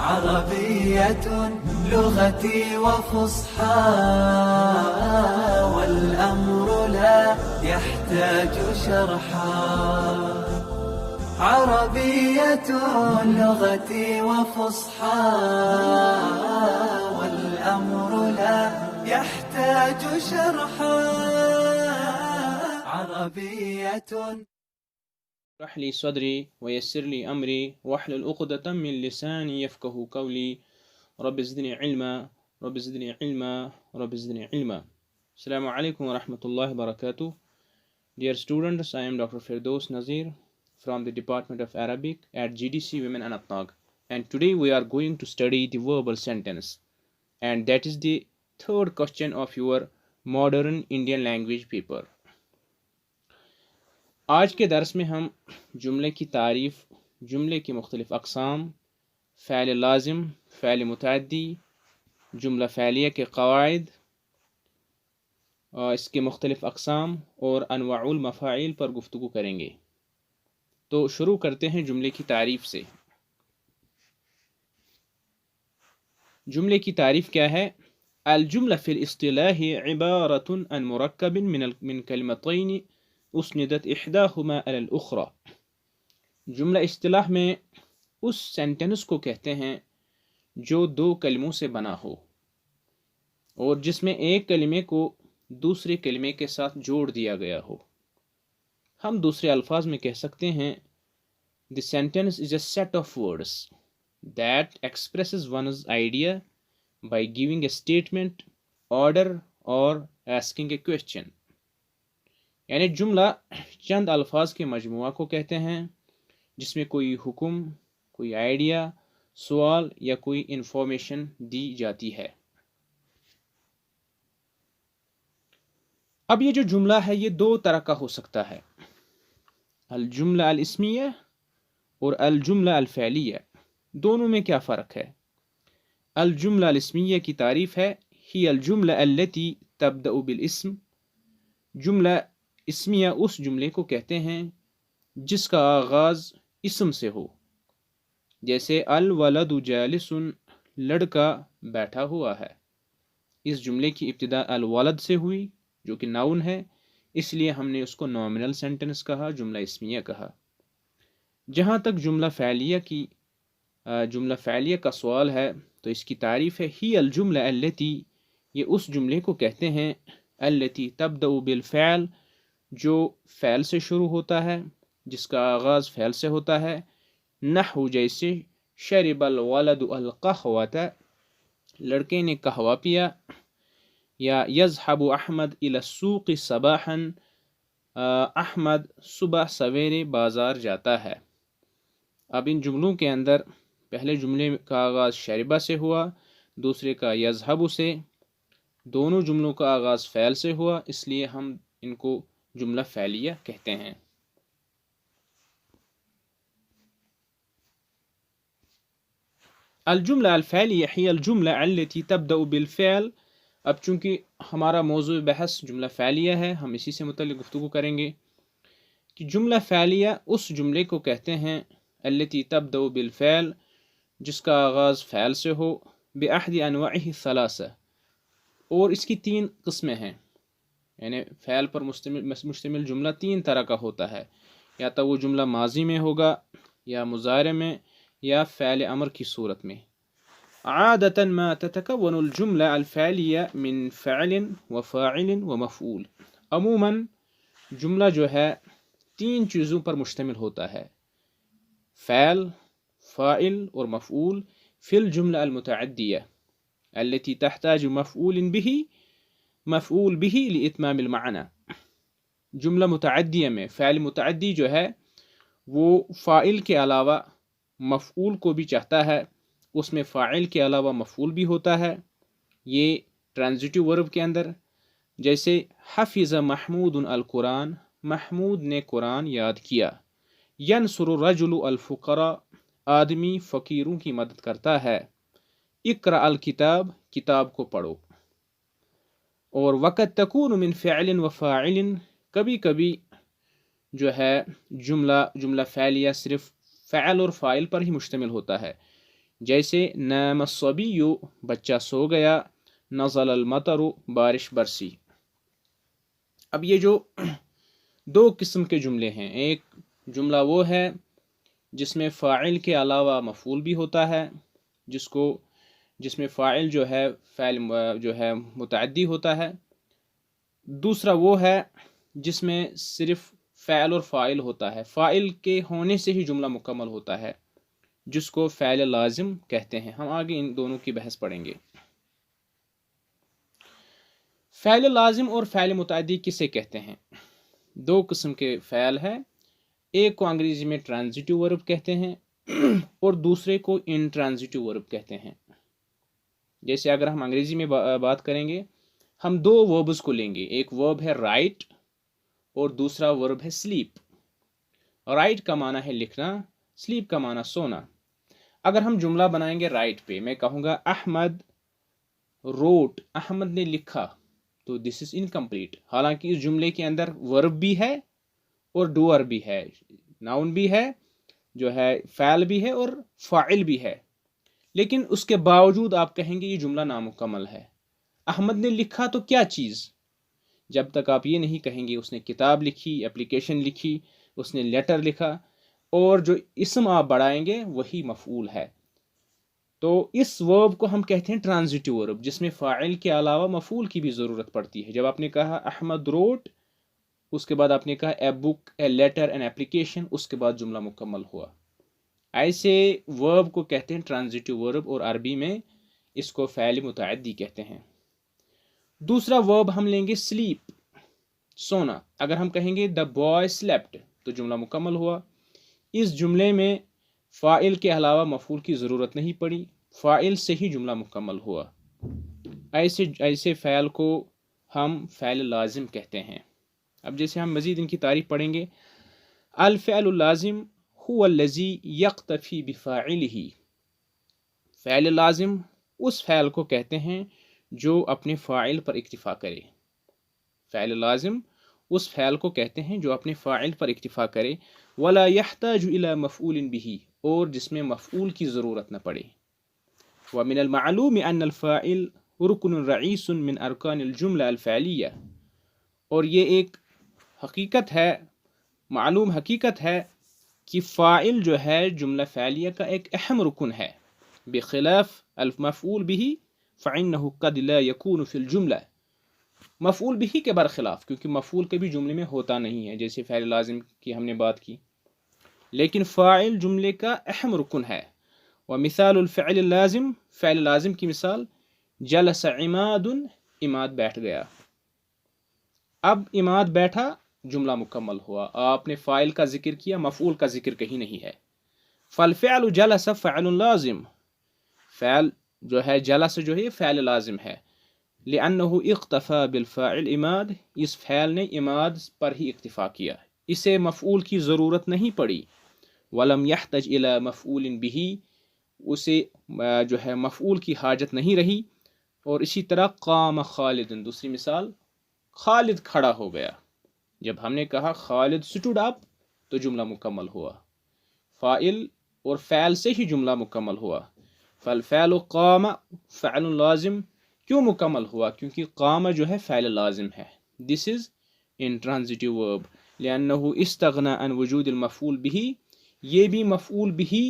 عربية لغتي وفصحى والأمر لا يحتاج شرحا. عربية لغتي وفصحى والأمر لا يحتاج شرحا. عربية اشرح لي صدري ويسر لي أمري واحلل عقدة من لساني يفقهوا قولي رب زدني علما رب زدني علما رب زدني علما. Assalamu alaikum wa rahmatullahi wa barakatuh. Dear students, I am Dr. Firdaus Nazir from the Department of Arabic at GDC Women Anantnag, and today we are going to study the verbal sentence, and that is the third question of your modern Indian language paper. آج کے درس میں ہم جملے کی تعریف، جملے کی مختلف اقسام، فعل لازم، فعل متعدی، جملہ فعلیہ کے قواعد، اس کے مختلف اقسام اور انواع المفاعیل پر گفتگو کریں گے. تو شروع کرتے ہیں جملے کی تعریف سے. جملے کی تعریف کیا ہے؟ الجملہ فی الاصطلاح عبارۃ عن مرکب من کلمتین اسندت احداہما علی الاخری. جملہ اصطلاح میں اس سینٹنس کو کہتے ہیں جو دو کلموں سے بنا ہو اور جس میں ایک کلمے کو دوسرے کلمے کے ساتھ جوڑ دیا گیا ہو. ہم دوسرے الفاظ میں کہہ سکتے ہیں The sentence is a set of words that expresses one's idea by giving a statement, order or asking a question. یعنی جملہ چند الفاظ کے مجموعہ کو کہتے ہیں جس میں کوئی حکم، کوئی آئیڈیا، سوال یا کوئی انفارمیشن دی جاتی ہے. اب یہ جو جملہ ہے یہ دو طرح کا ہو سکتا ہے، الجملہ الاسمیہ اور الجملہ الفعلیہ. دونوں میں کیا فرق ہے؟ الجملہ الاسمیہ کی تعریف ہے ہی الجملہ التي تبدأ بالاسم. جملہ اسمیہ اس جملے کو کہتے ہیں جس کا آغاز اسم سے ہو، جیسے الولد جالس، لڑکا بیٹھا ہوا ہے. اس جملے کی ابتدا الولد سے ہوئی جو کہ ناؤن ہے، اس لیے ہم نے اس کو نومنل سینٹنس کہا، جملہ اسمیہ کہا. جہاں تک جملہ فعلیہ کا سوال ہے تو اس کی تعریف ہے ہی الجملہ التی، یہ اس جملے کو کہتے ہیں التی تبدأ بالفعل، جو فعل سے شروع ہوتا ہے، جس کا آغاز فعل سے ہوتا ہے. نحو جیسے شرب الولد القہوۃ، لڑکے نے قہوہ پیا. یا یذهب احمد الى السوق صباحا، احمد صبح سویرے بازار جاتا ہے. اب ان جملوں کے اندر پہلے جملے کا آغاز شربہ سے ہوا، دوسرے کا یذهب سے. دونوں جملوں کا آغاز فعل سے ہوا، اس لیے ہم ان کو جملہ فعلیہ کہتے ہیں. الجملہ الفعلیہ ہی الجملہ التی تبدأ بالفعل. اب چونکہ ہمارا موضوع بحث جملہ فعلیہ ہے، ہم اسی سے متعلق گفتگو کریں گے کہ جملہ فعلیہ اس جملے کو کہتے ہیں التی تبدأ بالفعل، جس کا آغاز فعل سے ہو، بأحد انواعہ الثلاثہ، اور اس کی تین قسمیں ہیں. یعنی فعل پر مشتمل جملہ تین طرح کا ہوتا ہے، یا تو وہ جملہ ماضی میں ہوگا، یا مضارع میں، یا فعل امر کی صورت میں. عادة ما تتكون الجملة الفعلية من فعل وفاعل ومفعول. عموماً جملہ جو ہے تین چیزوں پر مشتمل ہوتا ہے، فعل، فاعل اور مفعول. فی الجملہ المتعدیہ التي تحتاج مفعول به لإتمام المعنى. جملہ متعدیہ میں فعل متعدی جو ہے وہ فاعل کے علاوہ مفعول کو بھی چاہتا ہے، اس میں فاعل کے علاوہ مفعول بھی ہوتا ہے. یہ ٹرانزیٹو ورب کے اندر، جیسے حفظ محمود القرآن، محمود نے قرآن یاد کیا. ینصر الرجل الفقراء، آدمی فقیروں کی مدد کرتا ہے. اقرأ الکتاب، کتاب کو پڑھو. اور وقت تکون من فعل و فاعل، کبھی کبھی جو ہے جملہ فعلیہ صرف فعل اور فاعل پر ہی مشتمل ہوتا ہے، جیسے نام الصبی بچہ سو گیا، نزل المطر بارش برسی۔ اب یہ جو دو قسم کے جملے ہیں، ایک جملہ وہ ہے جس میں فاعل کے علاوہ مفعول بھی ہوتا ہے، جس میں فاعل جو ہے فعل جو ہے متعدی ہوتا ہے، دوسرا وہ ہے جس میں صرف فعل اور فاعل ہوتا ہے، فاعل کے ہونے سے ہی جملہ مکمل ہوتا ہے، جس کو فعل لازم کہتے ہیں۔ ہم آگے ان دونوں کی بحث پڑھیں گے۔ فعل لازم اور فعل متعدی کسے کہتے ہیں؟ دو قسم کے فعل ہے، ایک کو انگریزی میں ٹرانزیٹو ورب کہتے ہیں اور دوسرے کو انٹرانزیٹو ورب کہتے ہیں۔ جیسے اگر ہم انگریزی میں بات کریں گے، ہم دو وربز کو لیں گے، ایک ورب ہے رائٹ اور دوسرا ورب ہے سلیپ۔ رائٹ کا معنی ہے لکھنا، سلیپ کا معنی سونا۔ اگر ہم جملہ بنائیں گے رائٹ پہ، میں کہوں گا احمد روٹ، احمد نے لکھا، تو دس از انکمپلیٹ، حالانکہ اس جملے کے اندر ورب بھی ہے اور ڈوئر بھی ہے، ناؤن بھی ہے، جو ہے فعل بھی ہے اور فاعل بھی ہے، لیکن اس کے باوجود آپ کہیں گے یہ جملہ نامکمل ہے۔ احمد نے لکھا تو کیا چیز؟ جب تک آپ یہ نہیں کہیں گے اس نے کتاب لکھی، اپلیکیشن لکھی، اس نے لیٹر لکھا، اور جو اسم آپ بڑھائیں گے وہی مفعول ہے۔ تو اس ورب کو ہم کہتے ہیں ٹرانزیٹو ورب، جس میں فاعل کے علاوہ مفعول کی بھی ضرورت پڑتی ہے۔ جب آپ نے کہا احمد روٹ، اس کے بعد آپ نے کہا اے بک، اے لیٹر، این اپلیکیشن، اس کے بعد جملہ مکمل ہوا۔ ایسے ورب کو کہتے ہیں ٹرانزیٹو ورب، اور عربی میں اس کو فعل متعدی کہتے ہیں۔ دوسرا ورب ہم لیں گے سلیپ، سونا۔ اگر ہم کہیں گے دا بوائے سلیپٹ، تو جملہ مکمل ہوا۔ اس جملے میں فاعل کے علاوہ مفعول کی ضرورت نہیں پڑی، فاعل سے ہی جملہ مکمل ہوا۔ ایسے فعل کو ہم فعل لازم کہتے ہیں۔ اب جیسے ہم مزید ان کی تعریف پڑھیں گے، الفعل اللازم هو الذي يقتفي بفاعله، فعل لازم اس فعل کو کہتے ہیں جو اپنے فاعل پر اکتفا کرے۔ فعل لازم اس فعل کو کہتے ہیں جو اپنے فاعل پر اکتفا کرے، ولا يحتاج الى مفعول به، اور جس میں مفعول کی ضرورت نہ پڑے۔ ومن المعلوم ان الفاعل رکن رئیس من ارکان الجملہ الفعلیہ، اور یہ ایک حقیقت ہے، معلوم حقیقت ہے کہ فاعل جو ہے جملہ فعلیہ کا ایک اہم رکن ہے، بخلاف المفعول به فإنه قد لا يكون في الجملہ، مفعول به کے برخلاف، کیونکہ مفعول کبھی جملے میں ہوتا نہیں ہے، جیسے فعل لازم کی ہم نے بات کی، لیکن فاعل جملے کا اہم رکن ہے۔ ومثال الفعل اللازم، فعل لازم کی مثال، جلس عماد، عماد بیٹھ گیا۔ اب عماد بیٹھا، جملہ مکمل ہوا، آپ نے فاعل کا ذکر کیا، مفعول کا ذکر کہیں نہیں ہے۔ فالفعل جلس فعل لازم، فعل جو ہے جلس جو ہے فعل لازم ہے، لأنه اقتفى بالفاعل عماد، اس فعل نے عماد پر ہی اکتفا کیا، اسے مفعول کی ضرورت نہیں پڑی۔ ولم يحتج الى مفعول به، اسے جو ہے مفعول کی حاجت نہیں رہی۔ اور اسی طرح قام خالد، دوسری مثال، خالد کھڑا ہو گیا۔ جب ہم نے کہا خالد سٹوڈ اپ، تو جملہ مکمل ہوا، فاعل اور فعل سے ہی جملہ مکمل ہوا۔ فالفعل قام فعل لازم، کیوں مکمل ہوا؟ کیونکہ قام جو ہے فعل لازم ہے۔ دس از انٹرانزیٹو ورب لأنه استغنى عن وجود المفعول به، یہ بھی مفعول به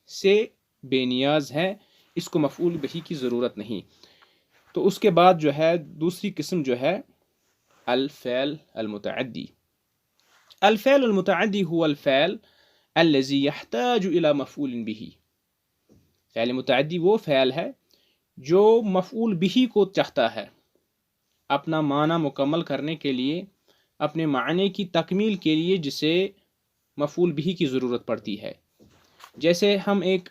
سے بے نیاز ہے، اس کو مفعول به کی ضرورت نہیں۔ تو اس کے بعد جو ہے دوسری قسم جو ہے الفعل المتعدی۔ الفعل المتعدی هو الفعل الذي يحتاج الى مفعول به، فعل متعدی وہ فعل ہے جو مفعول به کو چاہتا ہے اپنا معنی مکمل کرنے کے لیے، اپنے معنی کی تکمیل کے لیے، جسے مفعول به کی ضرورت پڑتی ہے۔ جیسے ہم ایک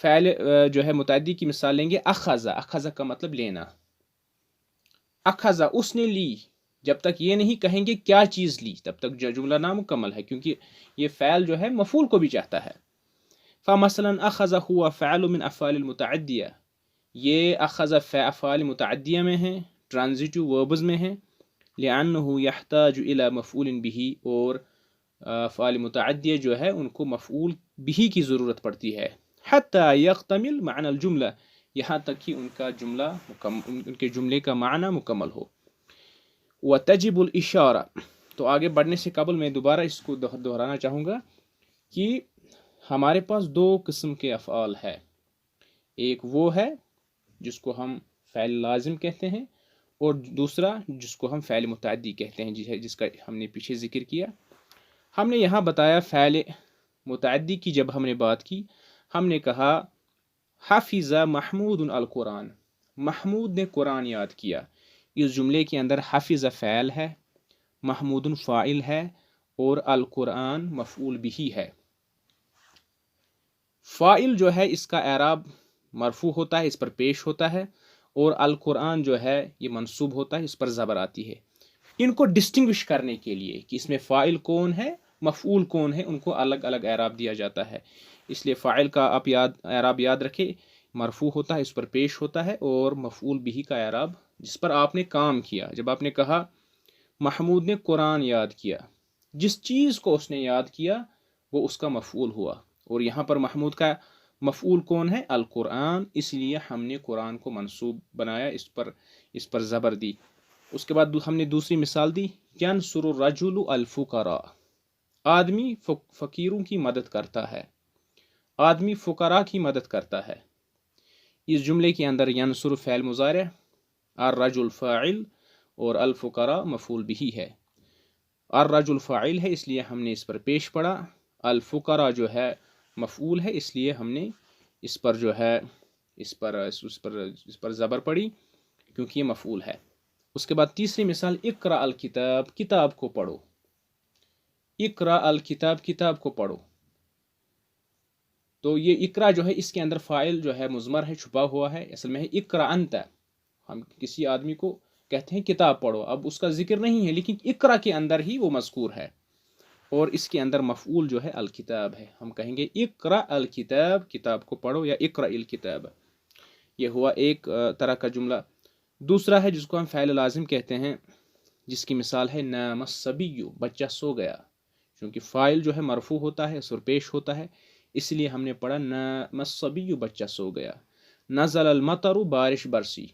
فعل جو ہے متعدی کی مثال لیں گے، اخذ، اخذ کا مطلب لینا، اخذ اس نے لی، جب تک یہ نہیں کہیں گے کیا چیز لی تب تک جملہ نامکمل ہے، کیونکہ یہ فعل جو ہے مفعول کو بھی چاہتا ہے۔ فمثلا اخذ هو فعل من افعال المتعدیہ، یہ اخذ افعال متعدیہ میں ہیں، ٹرانزیٹو وربز میں ہیں، لأنه يحتاج الى مفعول به، اور افعال متعدیہ جو ہے ان کو مفعول به کی ضرورت پڑتی ہے۔ حتی یختمل معنی الجملہ، یہاں تک کہ ان کے جملے کا معنی مکمل ہو. وتجب الاشارہ، تو آگے بڑھنے سے قبل میں دوبارہ اس کو دہرانا چاہوں گا کہ ہمارے پاس دو قسم کے افعال ہے. ایک وہ ہے جس کو ہم فعل لازم کہتے ہیں، اور دوسرا جس کو ہم فعل متعدی کہتے ہیں، جس کا ہم نے پیچھے ذکر کیا. ہم نے یہاں بتایا فعل متعدی کی جب ہم نے بات کی، ہم نے کہا حفظ محمود القرآن، محمود نے قرآن یاد کیا. اس جملے کے اندر حفظ فعل ہے، محمود فاعل ہے، اور القرآن مفعول بھی ہے. فاعل جو ہے اس کا اعراب مرفوع ہوتا ہے، اس پر پیش ہوتا ہے، اور القرآن جو ہے یہ منصوب ہوتا ہے، اس پر زبر آتی ہے. ان کو ڈسٹنگوش کرنے کے لیے کہ اس میں فاعل کون ہے مفعول کون ہے، ان کو الگ الگ اعراب دیا جاتا ہے. اس لیے فاعل کا آپ اعراب یاد رکھے، مرفوع ہوتا ہے، اس پر پیش ہوتا ہے، اور مفعول بھی کا اعراب جس پر آپ نے کام کیا. جب آپ نے کہا محمود نے قرآن یاد کیا، جس چیز کو اس نے یاد کیا وہ اس کا مفعول ہوا، اور یہاں پر محمود کا مفعول کون ہے؟ القرآن، اس لیے ہم نے قرآن کو منصوب بنایا، اس پر زبر دی. اس کے بعد ہم نے دوسری مثال دی، ینصر الرجل الفقراء، آدمی فقیروں کی مدد کرتا ہے، آدمی فقراء کی مدد کرتا ہے. اس جملے کے اندر ینصر فعل مضارع، الرجل فاعل، اور الفقراء مفعول بھی ہے. الرجل فاعل ہے اس لیے ہم نے اس پر پیش پڑا، الفقراء جو ہے مفعول ہے اس لیے ہم نے اس پر جو ہے اس پر زبر پڑی کیونکہ یہ مفعول ہے. اس کے بعد تیسری مثال، اقرأ الکتاب، کتاب کو پڑھو. اقرأ الکتاب، کتاب کو پڑھو. تو یہ اقرأ جو ہے اس کے اندر فاعل جو ہے مضمر ہے، چھپا ہوا ہے، اصل میں ہے اقرأ انت. ہم کسی آدمی کو کہتے ہیں کتاب پڑھو، اب اس کا ذکر نہیں ہے لیکن اقرأ کے اندر ہی وہ مذکور ہے، اور اس کے اندر مفعول جو ہے الکتاب ہے. ہم کہیں گے اقرأ الکتاب، کتاب کو پڑھو، یا اقرأ الکتاب. یہ ہوا ایک طرح کا جملہ. دوسرا ہے جس کو ہم فعل لازم کہتے ہیں، جس کی مثال ہے نام الصبی، بچہ سو گیا. چونکہ فاعل جو ہے مرفوع ہوتا ہے، سر پیش ہوتا ہے، اس لیے ہم نے پڑھا نام الصبی، بچہ سو گیا. نزل المطر، بارش برسی.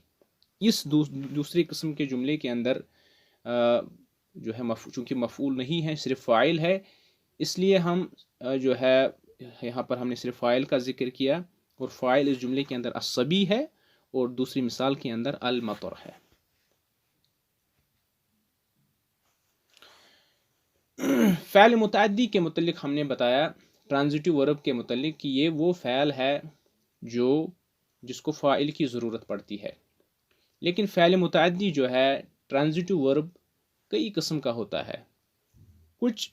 اس دوسری قسم کے جملے کے اندر جو ہے چونکہ مفعول نہیں ہے، صرف فاعل ہے، اس لیے ہم جو ہے یہاں پر ہم نے صرف فاعل کا ذکر کیا، اور فاعل اس جملے کے اندر الصبی ہے، اور دوسری مثال کے اندر المطر ہے. فعل متعدی کے متعلق ہم نے بتایا ٹرانزٹیو ورب کے متعلق کہ یہ وہ فعل ہے جس کو فاعل کی ضرورت پڑتی ہے. لیکن فعل متعدی جو ہے ٹرانزٹیو ورب کئی قسم کا ہوتا ہے. کچھ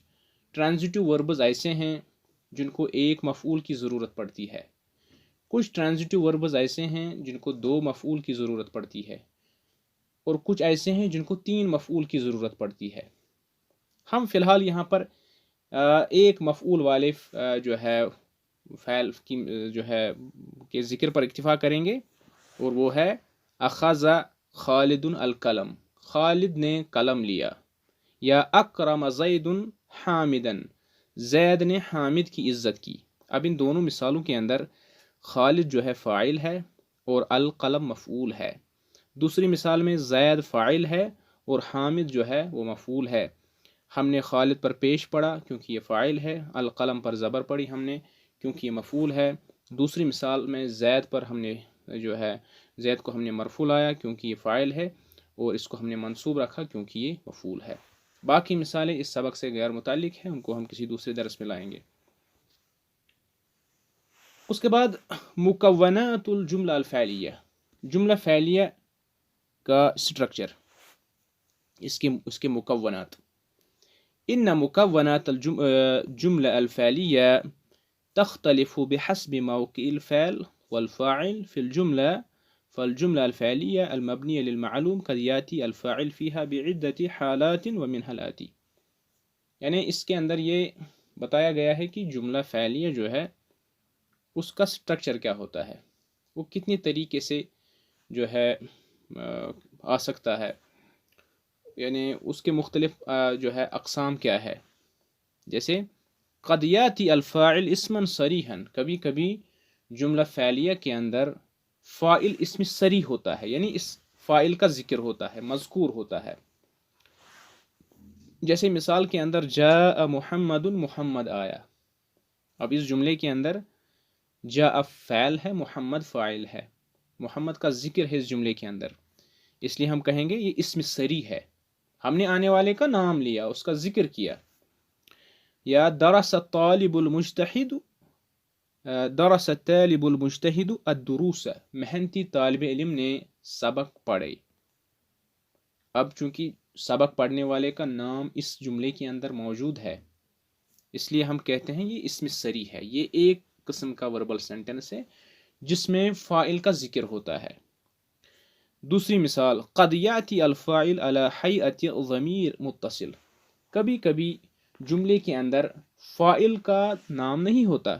ٹرانزٹیو وربز ایسے ہیں جن کو ایک مفعول کی ضرورت پڑتی ہے، کچھ ٹرانزٹیو وربز ایسے ہیں جن کو دو مفعول کی ضرورت پڑتی ہے، اور کچھ ایسے ہیں جن کو تین مفعول کی ضرورت پڑتی ہے. ہم فی الحال یہاں پر ایک مفعول والے جو ہے فعل کی جو ہے کے ذکر پر اکتفا کریں گے، اور وہ ہے اخذ خالد القلم، خالد نے قلم لیا. یا اکرم زید حامدا، زید نے حامد کی عزت کی. اب ان دونوں مثالوں کے اندر خالد جو ہے فاعل ہے اور القلم مفعول ہے. دوسری مثال میں زید فاعل ہے اور حامد جو ہے وہ مفعول ہے. ہم نے خالد پر پیش پڑا کیونکہ یہ فاعل ہے، القلم پر زبر پڑی ہم نے کیونکہ یہ مفعول ہے. دوسری مثال میں زید پر ہم نے جو ہے زید کو ہم نے مرفوع لایا کیونکہ یہ فاعل ہے، اور اس کو ہم نے منصوب رکھا کیونکہ یہ مفعول ہے. باقی مثالیں اس سبق سے غیر متعلق ہیں، ان کو ہم کسی دوسرے درس میں لائیں گے. اس کے بعد مکونات الجملہ الفعلیہ، جملہ فعلیہ کا سٹرکچر، اس کے مکونات. ان مکونات الجملہ الفعلیہ تختلف بحسب موقع الفعل والفاعل في الجملة، فالجملة الفعلية المبنية للمعلوم قد يأتي الفاعل فيها بعدة حالات ومنها الآتي. یعنی اس کے اندر یہ بتایا گیا ہے کہ جملہ فعلیہ جو ہے اس کا سٹرکچر کیا ہوتا ہے، وہ کتنی طریقے سے جو ہے آ سکتا ہے، یعنی اس کے مختلف جو ہے اقسام کیا ہے. جیسے قد یاتی الفاعل اسما صریحا، کبھی کبھی جملہ فعلیہ کے اندر فاعل اسم صریح ہوتا ہے، یعنی اس فاعل کا ذکر ہوتا ہے، مذکور ہوتا ہے. جیسے مثال کے اندر جاء محمد، محمد آیا. اب اس جملے کے اندر جاء فعل ہے، محمد فاعل ہے، محمد کا ذکر ہے اس جملے کے اندر، اس لیے ہم کہیں گے یہ اسم صریح ہے. ہم نے آنے والے کا نام لیا، اس کا ذکر کیا. یا درس الطالب المجتہد، درس الطالب المجتہد الدروس، محنتی طالب علم نے سبق پڑھے. اب چونکہ سبق پڑھنے والے کا نام اس جملے کے اندر موجود ہے، اس لیے ہم کہتے ہیں یہ اسم صریح ہے. یہ ایک قسم کا وربل سینٹنس ہے جس میں فاعل کا ذکر ہوتا ہے. دوسری مثال، قد یاتی الفاعل علی ہیئت ضمیر متصل. کبھی کبھی جملے کے اندر فاعل کا نام نہیں ہوتا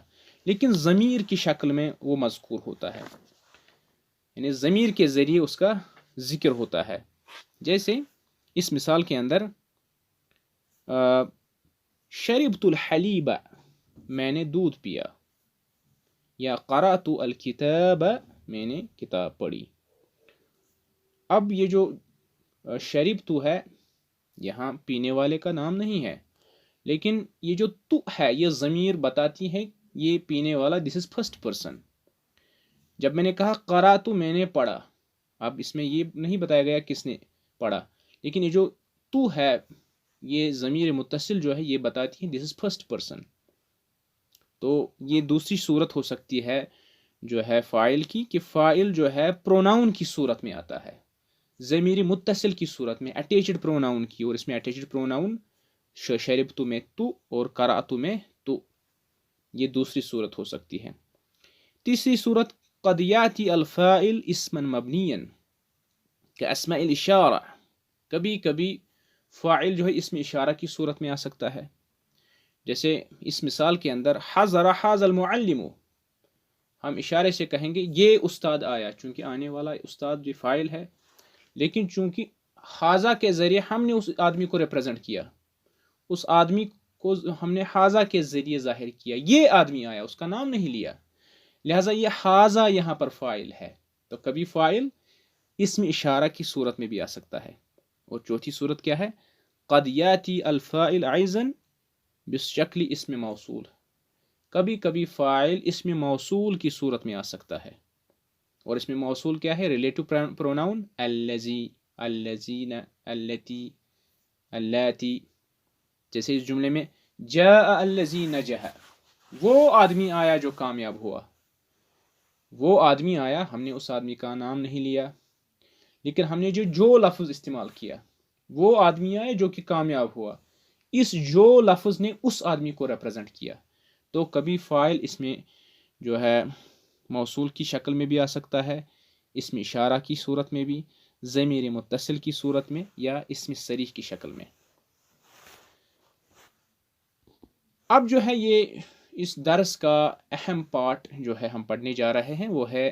لیکن ضمیر کی شکل میں وہ مذکور ہوتا ہے، یعنی ضمیر کے ذریعے اس کا ذکر ہوتا ہے. جیسے اس مثال کے اندر شربت الحلیب، میں نے دودھ پیا، یا قرأت الکتاب، میں نے کتاب پڑھی. اب یہ جو شربت ہے یہاں پینے والے کا نام نہیں ہے، لیکن یہ جو تو ہے یہ ضمیر بتاتی ہے یہ پینے والا، دس از فرسٹ پرسن. جب میں نے کہا قرأت، میں نے پڑھا، اب اس میں یہ نہیں بتایا گیا کس نے پڑھا، لیکن یہ جو تو ہے یہ ضمیر متصل جو ہے یہ بتاتی ہے دس از فرسٹ پرسن. تو یہ دوسری صورت ہو سکتی ہے جو ہے فاعل کی، کہ فاعل جو ہے پروناؤن کی صورت میں آتا ہے، ضمیر متصل کی صورت میں، اٹیچڈ پروناؤن کی، اور اس میں اٹیچڈ پروناؤن شربت میں تو اور قرأت میں تو. یہ دوسری صورت ہو سکتی ہے. تیسری صورت، قد یاتی الفاعل اسما مبنیا کاسماء الاشارہ. کبھی کبھی فاعل جو ہے اسم اشارہ کی صورت میں آ سکتا ہے. جیسے اس مثال کے اندر حضر حاض المعلم، ہم اشارے سے کہیں گے یہ استاد آیا، چونکہ آنے والا استاد جو فاعل ہے، لیکن چونکہ حاضہ کے ذریعے ہم نے اس آدمی کو ریپرزینٹ کیا، اس آدمی کو ہم نے حاضہ کے ذریعے ظاہر کیا، یہ آدمی آیا، اس کا نام نہیں لیا، لہٰذا یہ حاضہ یہاں پر فاعل ہے. تو کبھی فاعل اسم اشارہ کی صورت میں بھی آ سکتا ہے. اور چوتھی صورت کیا ہے، قد یاتی الفاعل عیضا بشکل اسم موصول. کبھی کبھی فاعل اسم موصول کی صورت میں آ سکتا ہے، اور اسم موصول کیا ہے، ریلیٹو پروناؤن الذی، الذین، اللتی، اللاتی. جیسے اس جملے میں جاء الذی نجح، وہ آدمی آیا جو کامیاب ہوا. وہ آدمی آیا، ہم نے اس آدمی کا نام نہیں لیا، لیکن ہم نے جو لفظ استعمال کیا، وہ آدمی آیا جو کہ کامیاب ہوا، اس جو لفظ نے اس آدمی کو ریپرزینٹ کیا. تو کبھی فاعل اس میں جو ہے موصول کی شکل میں بھی آ سکتا ہے، اسم اشارہ کی صورت میں بھی، ضمیر متصل کی صورت میں، یا اسم صریح کی شکل میں. اب جو ہے یہ اس درس کا اہم پارٹ جو ہے ہم پڑھنے جا رہے ہیں وہ ہے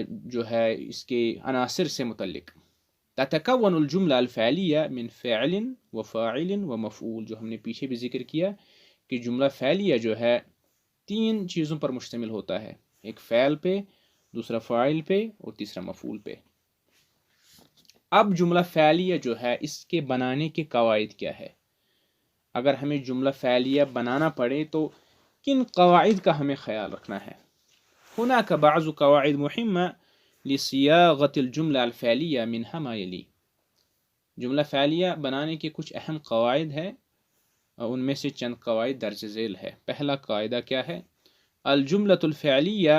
جو ہے اس کے عناصر سے متعلق. تتکون الجملہ الفعلیہ من فعل و فاعل و مفعول، جو ہم نے پیچھے بھی ذکر کیا کہ جملہ فعلیہ جو ہے 3 چیزوں پر مشتمل ہوتا ہے، ایک فعل پہ، دوسرا فاعل پہ، اور تیسرا مفعول پہ. اب جملہ فعلیہ جو ہے اس کے بنانے کے قواعد کیا ہے؟ اگر ہمیں جملہ فعلیہ بنانا پڑے تو کن قواعد کا ہمیں خیال رکھنا ہے؟ هناك بعض قواعد مهمة لصياغة الجملة الفعلية منها ما يلي. جملہ فعلیہ بنانے کے کچھ اہم قواعد ہیں، ان میں سے چند قواعد درج ذیل ہے. پہلا قاعدہ کیا ہے؟ الجملة الفعلیہ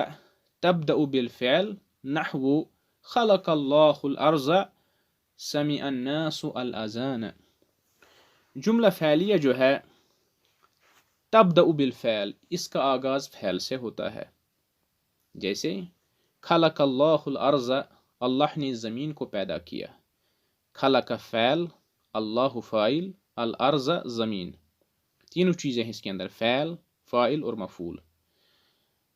تبدأ بالفعل نحو خلق اللہ الارض سمع الناس الاذان. جملہ فعلیہ جو ہے تبدأ بالفعل، اس کا آغاز فعل سے ہوتا ہے. جیسے خلق اللہ الارض، اللہ نے زمین کو پیدا کیا. خلق فعل، اللہ فاعل، الارض زمین، تینوں چیزیں ہیں اس کے اندر، فعل، فاعل اور مفعول.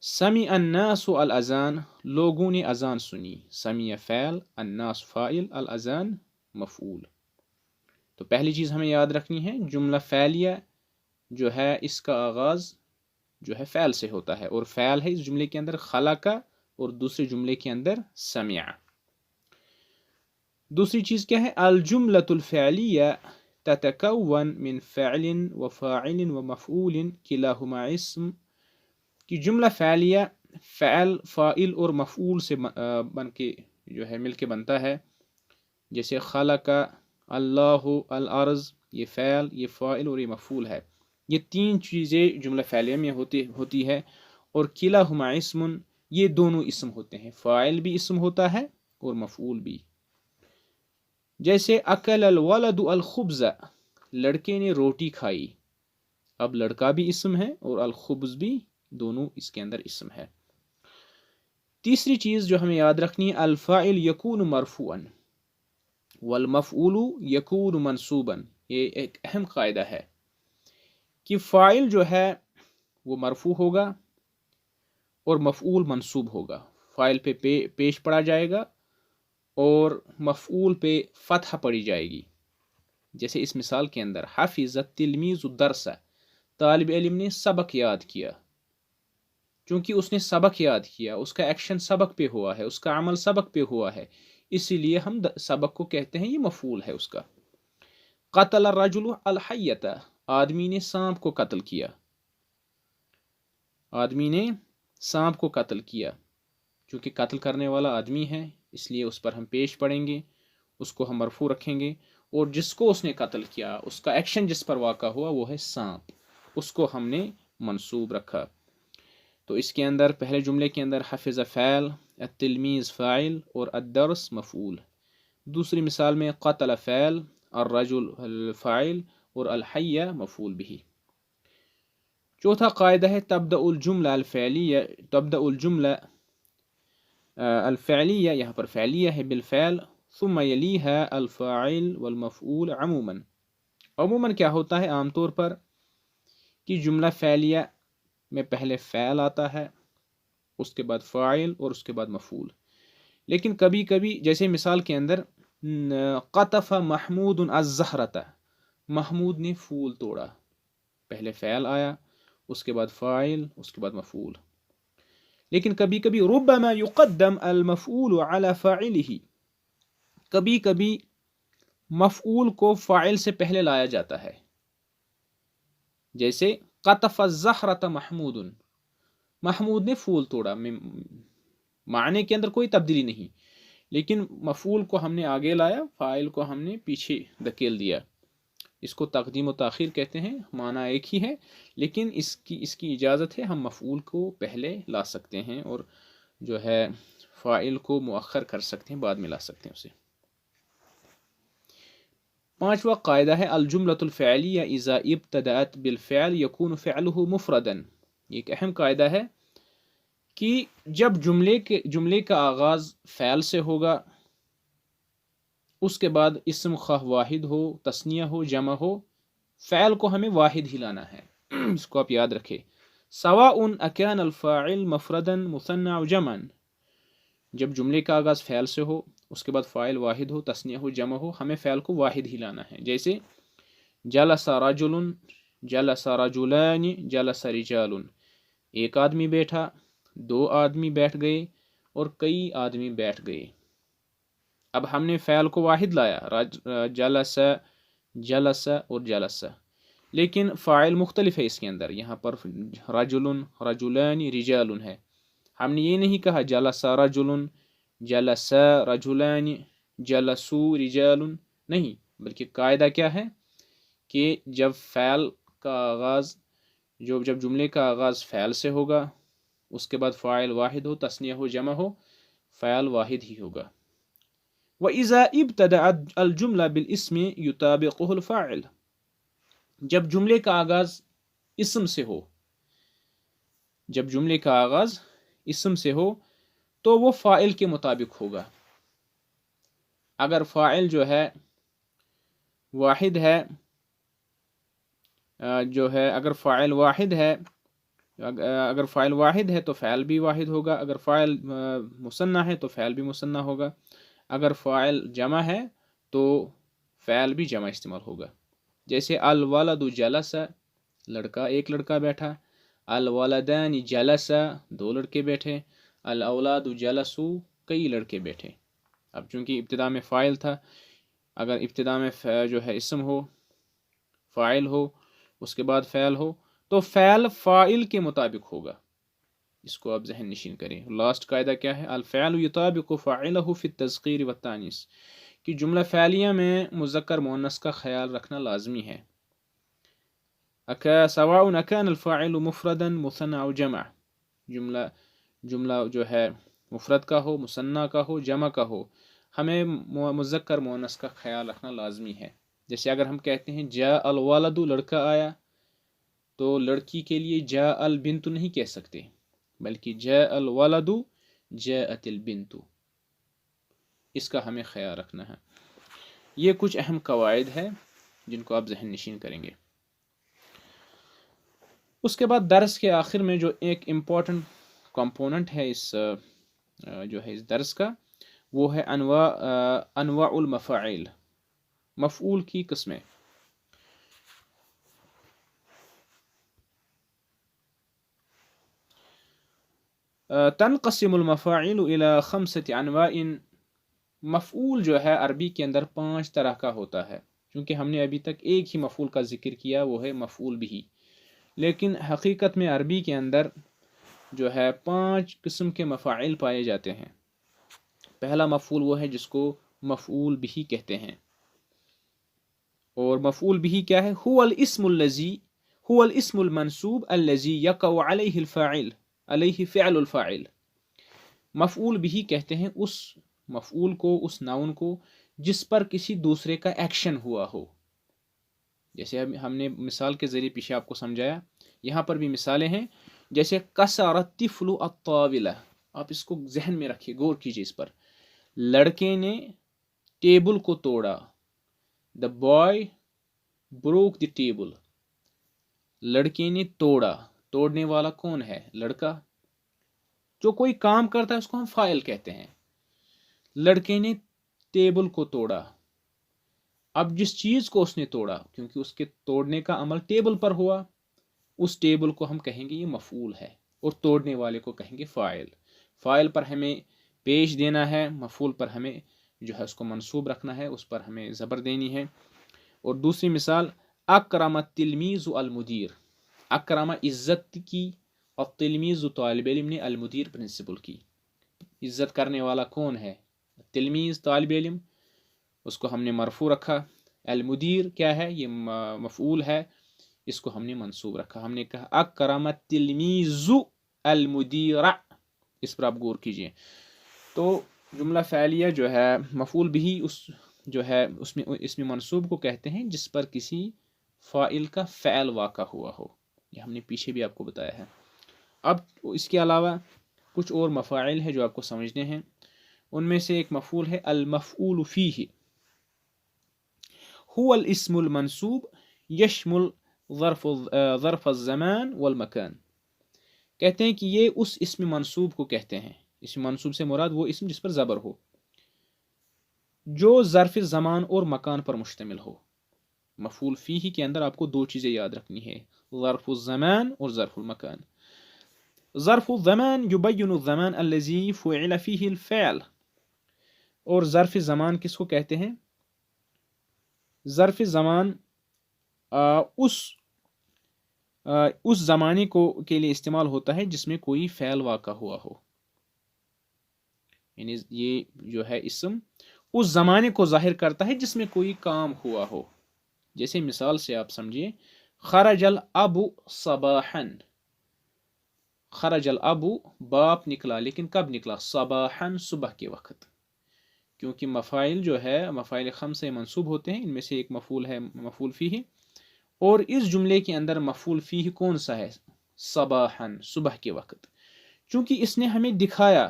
سمع الناس الاذان، لوگوں نے اذان سنی. سمع فعل، الناس فاعل، الاذان مفعول. تو پہلی چیز ہمیں یاد رکھنی ہے، جملہ فعلیہ جو ہے اس کا آغاز جو ہے فعل سے ہوتا ہے، اور فعل ہے اس جملے کے اندر خلق اور دوسرے جملے کے اندر سمع۔ دوسری چیز کیا ہے؟ الجملۃ الفعلیہ تتکون من فعل وفاعل ومفعول کلاہما اسم، کہ جملہ فعلیہ فعل، فاعل اور مفعول سے بن کے جو ہے مل کے بنتا ہے، جیسے خلق، اللہ، الارض، یہ فعل، یہ فاعل اور یہ مفعول ہے۔ یہ تین چیزیں جملہ فعلیہ میں ہوتی ہے، اور کلاہما اسم، یہ دونوں اسم ہوتے ہیں، فاعل بھی اسم ہوتا ہے اور مفعول بھی۔ جیسے اکل الولد الخبز، لڑکے نے روٹی کھائی، اب لڑکا بھی اسم ہے اور الخبز بھی، دونوں اس کے اندر اسم ہے۔ تیسری چیز جو ہمیں یاد رکھنی ہے، الفاعل یکون مرفوعا والمفعول یکون منصوبا، یہ ایک اہم قاعدہ ہے کہ فاعل جو ہے وہ مرفوع ہوگا اور مفعول منصوب ہوگا، فاعل پہ پیش پڑا جائے گا اور مفعول پہ فتح پڑی جائے گی۔ جیسے اس مثال کے اندر حفظ التلمیذ الدرس، طالب علم نے سبق یاد کیا، چونکہ اس نے سبق یاد کیا، اس کا ایکشن سبق پہ ہوا ہے، اس کا عمل سبق پہ ہوا ہے، اسی لیے ہم سبق کو کہتے ہیں، یہ مفعول ہے اس کا۔ قتل الرجل الحیۃ، آدمی نے سانپ کو قتل کیا، آدمی نے سانپ کو قتل کیا، چونکہ قتل کرنے والا آدمی ہے اس لیے اس پر ہم پیش پڑیں گے، اس کو ہم مرفوع رکھیں گے، اور جس کو اس نے قتل کیا، اس کا ایکشن جس پر واقع ہوا وہ ہے سانپ، اس کو ہم نے منصوب رکھا۔ تو اس کے اندر پہلے جملے کے اندر حفظ فعل، التلمیذ فاعل اور الدرس مفعول۔ دوسری مثال میں قتل فعل، الرجل الفاعل اور الحیہ مفعول بھی۔ چوتھا قاعدہ ہے تبدأ الجملہ الفعلیہ، یہاں پر فعلیہ ہے، بالفعل ثم یلیها الفاعل والمفعول عموما۔ عموماً کیا ہوتا ہے؟ عام طور پر کہ جملہ فعلیہ میں پہلے فعل آتا ہے، اس کے بعد فاعل اور اس کے بعد مفعول، لیکن کبھی کبھی جیسے مثال کے اندر قطف محمود الزہرۃ، محمود نے پھول توڑا، پہلے فعل آیا، اس کے بعد فاعل، اس کے بعد مفعول۔ لیکن کبھی کبھی ربما یقدم المفعول علی فاعلہ، کبھی کبھی مفعول کو فاعل سے پہلے لایا جاتا ہے، جیسے قطف الزہرۃ محمود، محمود نے پھول توڑا، معنی کے اندر کوئی تبدیلی نہیں، لیکن مفعول کو ہم نے آگے لایا، فاعل کو ہم نے پیچھے دھکیل دیا۔ اس کو تقدیم و تاخیر کہتے ہیں، معنی ایک ہی ہے، لیکن اس کی اجازت ہے، ہم مفعول کو پہلے لا سکتے ہیں اور جو ہے فاعل کو مؤخر کر سکتے ہیں، بعد میں لا سکتے ہیں اسے۔ پانچواں قاعدہ ہے الجملۃ الفعلیہ اذا ابتدأت بالفعل یکون فعلہ مفردا، یہ ایک اہم قاعدہ ہے کہ جب جملے کا آغاز فعل سے ہوگا، اس کے بعد اسم خواہ واحد ہو، تثنیہ ہو، جمع ہو، فعل کو ہمیں واحد ہی لانا ہے، اس کو آپ یاد رکھیں۔ سواء اکان الفاعل مفردا مثنى او جمعا، جب جملے کا آغاز فعل سے ہو، اس کے بعد فاعل واحد ہو، تثنیہ ہو، جمع ہو، ہمیں فعل کو واحد ہی لانا ہے۔ جیسے جلس رجل، جلس رجلان، جلس رجال، ایک آدمی بیٹھا، دو آدمی بیٹھ گئے اور کئی آدمی بیٹھ گئے۔ اب ہم نے فعل کو واحد لایا، جلس، جلس اور جلس، لیکن فاعل مختلف ہے اس کے اندر، یہاں پر رجل، رجلان، رجال ہے، ہم نے یہ نہیں کہا جلس رجل، جلس رجلان، جلسوا رجال، نہیں، بلکہ قاعدہ کیا ہے کہ جب فعل کا آغاز، جب جملے کا آغاز فعل سے ہوگا، اس کے بعد فاعل واحد ہو، تثنیہ ہو، جمع ہو، فعل واحد ہی ہوگا۔ وَإِذَا ابْتَدَأَتْ الْجُمْلَةُ بِالْإِسْمِ يُطَابِقُهُ الْفَاعِلُ، جب جملے کا آغاز اسم سے ہو، جب جملے کا آغاز اسم سے ہو تو وہ فاعل کے مطابق ہوگا۔ اگر فاعل جو ہے واحد ہے، اگر فاعل واحد ہے، اگر فاعل واحد ہے تو فعل بھی واحد ہوگا، اگر فاعل مثنیٰ ہے تو فعل بھی مثنیٰ ہوگا، اگر فاعل جمع ہے تو فعل بھی جمع استعمال ہوگا۔ جیسے الولد جلس، لڑکا، ایک لڑکا بیٹھا، الولدان جلسا 2 لڑکے بیٹھے، الاولاد جلسو کئی لڑکے بیٹھے۔ اب چونکہ ابتدا میں فاعل تھا، اگر ابتدا میں جو ہے اسم ہو، فاعل ہو، اس کے بعد فعل ہو، تو فعل فاعل کے مطابق ہوگا۔ اس کو آپ ذہن نشین کریں۔ لاسٹ قاعدہ کیا ہے؟ الفعل یطابق فاعلہ فی التذکیر والتانیث، کہ جملہ فعلیہ میں مذکر مؤنث کا خیال رکھنا لازمی ہے۔ سواء کان الفاعل مفردا مثنى او جمع، جملہ جو ہے مفرد کا ہو، مثنیٰ کا ہو، جمع کا ہو، ہمیں مذکر مؤنث کا خیال رکھنا لازمی ہے۔ جیسے اگر ہم کہتے ہیں جاء الولد، لڑکا آیا، تو لڑکی کے لیے جاء البنت نہیں کہہ سکتے، بلکہ جاء الولد جاءت البنت، اس کا ہمیں خیال رکھنا ہے۔ یہ کچھ اہم قواعد ہے جن کو آپ ذہن نشین کریں گے۔ اس کے بعد درس کے آخر میں جو ایک امپورٹنٹ کمپوننٹ ہے اس درس کا، وہ ہے انواع المفاعل، مفعول کی قسمیں۔ تنقسم المفاعل الى 5 انواع، مفعول جو ہے عربی کے اندر 5 طرح کا ہوتا ہے۔ کیونکہ ہم نے ابھی تک ایک ہی مفعول کا ذکر کیا، وہ ہے مفعول بھی، لیکن حقیقت میں عربی کے اندر جو ہے 5 قسم کے مفاعل پائے جاتے ہیں۔ پہلا مفعول وہ ہے جس کو مفعول بھی کہتے ہیں، اور مفعول بھی کیا ہے؟ هو الاسم المنصوب الذي يقع عليه الفاعل، علیہ فعل الفاعل۔ مفعول بھی کہتے ہیں اس مفعول کو، اس ناؤن کو جس پر کسی دوسرے کا ایکشن ہوا ہو۔ جیسے ہم نے مثال کے ذریعے پیچھے آپ کو سمجھایا، یہاں پر بھی مثالیں ہیں، جیسے کسر الطفل الطاولہ، آپ اس کو ذہن میں رکھیے، غور کیجیے اس پر۔ لڑکے نے ٹیبل کو توڑا، the boy broke the table، لڑکے نے توڑا، توڑنے والا کون ہے؟ لڑکا۔ جو کوئی کام کرتا ہے اس کو ہم فاعل کہتے ہیں۔ لڑکے نے ٹیبل کو توڑا، اب جس چیز کو اس نے توڑا، کیونکہ اس کے توڑنے کا عمل ٹیبل پر ہوا، اس ٹیبل کو ہم کہیں گے یہ مفعول ہے، اور توڑنے والے کو کہیں گے فاعل۔ فاعل پر ہمیں پیش دینا ہے، مفعول پر ہمیں جو ہے اس کو منصوب رکھنا ہے، اس پر ہمیں زبر دینی ہے۔ اور دوسری مثال، اکرم التلمیذ المدیر، اکرم عزت کی، اور تلمیذ طالب علم نے، المدیر پرنسپل کی۔ عزت کرنے والا کون ہے؟ تلمیذ طالب علم، اس کو ہم نے مرفوع رکھا۔ المدیر کیا ہے؟ یہ مفعول ہے، اس کو ہم نے منصوب رکھا۔ ہم نے کہا اکرم التلمیذ المدیر، اس پر آپ غور کیجئے۔ تو جملہ فعلیہ جو ہے مفعول بھی اس جو ہے اس میں منصوب کو کہتے ہیں جس پر کسی فاعل کا فعل واقع ہوا ہو۔ یہ ہم نے پیچھے بھی آپ کو بتایا ہے۔ اب اس کے علاوہ کچھ اور مفاعل ہیں جو آپ کو سمجھنے ہیں۔ ان میں سے ایک مفعول ہے المفعول فیہ، هو الاسم المنصوب یشمل ظرف الزمان والمکان۔ کہتے ہیں کہ یہ اس اسم منصوب کو کہتے ہیں، اسم منصوب سے مراد وہ اسم جس پر زبر ہو، جو ظرف زمان اور مکان پر مشتمل ہو۔ مفعول فیہ کے اندر آپ کو 2 چیزیں یاد رکھنی ہے، ظرف الزمان اور ظرف المکان۔ ظرف الزمان یبین الزمان الذی فعل فیہ الفعل، اور ظرف زمان کس کو کہتے ہیں؟ ظرف زمان اس زمانے کے لیے استعمال ہوتا ہے جس میں کوئی فعل واقع ہوا ہو، یعنی یہ جو ہے اسم اس زمانے کو ظاہر کرتا ہے جس میں کوئی کام ہوا ہو۔ جیسے مثال سے آپ سمجھیے، خرج الاب صباحا، خرج الاب، باپ نکلا، لیکن کب نکلا؟ صباحا، صبح کے وقت۔ کیونکہ مفاعل جو ہے مفاعل خمسہ منصوب ہوتے ہیں، ان میں سے ایک مفعول ہے مفعول فیہ، اور اس جملے کے اندر مفعول فیہ کون سا ہے؟ صباحا، صبح کے وقت۔ چونکہ اس نے ہمیں دکھایا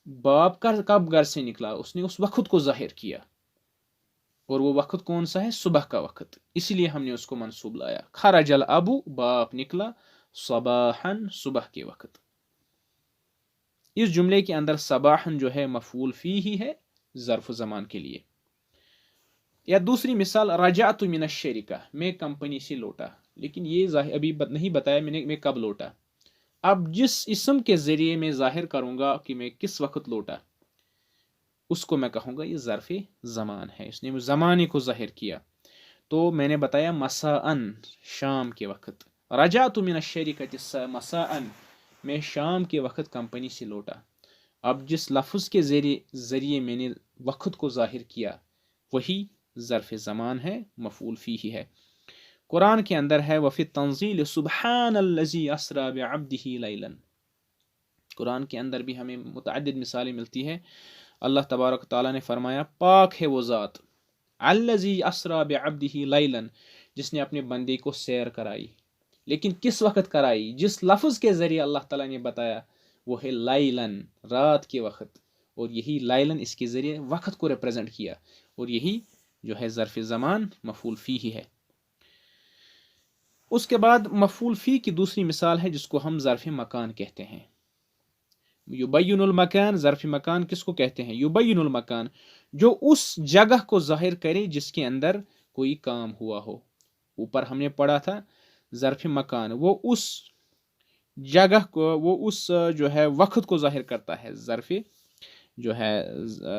باپ کا کب گھر سے نکلا، اس نے اس وقت کو ظاہر کیا، اور وہ وقت کون سا ہے؟ صبح کا وقت، اس لیے ہم نے اس کو منصوب لایا۔ خرج الاب، باپ نکلا، صباحا، صبح کے وقت۔ اس جملے کے اندر صباحا جو ہے مفعول فیہ ہے ظرف زمان کے لیے۔ یا دوسری مثال، رجعت من الشرکہ، میں کمپنی سے لوٹا۔ لیکن یہ ابھی نہیں بتایا میں کب لوٹا. اب جس اسم کے ذریعے میں ظاہر کروں گا کہ میں کس وقت لوٹا، اس کو میں کہوں گا یہ ظرف زمان ہے، اس نے زمانے کو ظاہر کیا. تو میں نے بتایا مساءً، شام کے وقت. رجعت من الشرکۃ مساءً، میں شام کے وقت کمپنی سے لوٹا. اب جس لفظ کے ذریعے میں نے وقت کو ظاہر کیا وہی ظرف زمان ہے، مفعول فیہ ہے. قرآن کے اندر ہے وفی تنزیل سبحان الذی اسری بعبدہ لیلا. قرآن کے اندر بھی ہمیں متعدد مثالیں ملتی ہے. اللہ تبارک تعالیٰ نے فرمایا پاک ہے وہ ذات الذی اسری بعبدہ لیلا، جس نے اپنے بندے کو سیر کرائی. لیکن کس وقت کرائی؟ جس لفظ کے ذریعے اللہ تعالیٰ نے بتایا وہ ہے لیلن، رات کے وقت. اور یہی لیلن اس کے ذریعے وقت کو ریپرزینٹ کیا، اور یہی جو ہے ظرف زمان مفعول فیہ ہے. اس کے بعد مفعول فی کی دوسری مثال ہے جس کو ہم ظرف مکان کہتے ہیں. یبین المکان، ظرف مکان کس کو کہتے ہیں؟ یبین المکان، جو اس جگہ کو ظاہر کرے جس کے اندر کوئی کام ہوا ہو. اوپر ہم نے پڑھا تھا ظرف مکان وہ اس جگہ کو، وہ اس جو ہے وقت کو ظاہر کرتا ہے. ظرف جو ہے